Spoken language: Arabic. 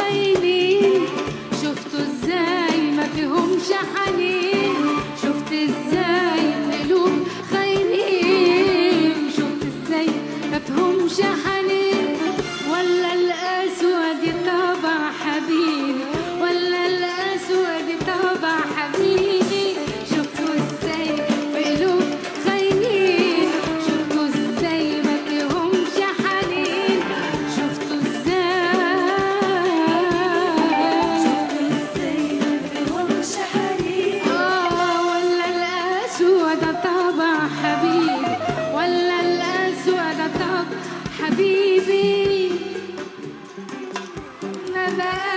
خاينين، شفتوا ازاي ما فيهمش حنين، شفت ازاي قلوب خاينين، شفت ازاي ما فيهمش حنين. ولا الاسود طبع حبيبي، ولا الاسود طبع حبيبي، شفتوا ازاي قلوب خاينين، شفتوا ازاي ما فيهمش حنين، شفتوا ازاي ما فيهمش حنين. ولا الاسود طبع حبيبي، ولا الاسود طبع حبيبي، ما بقى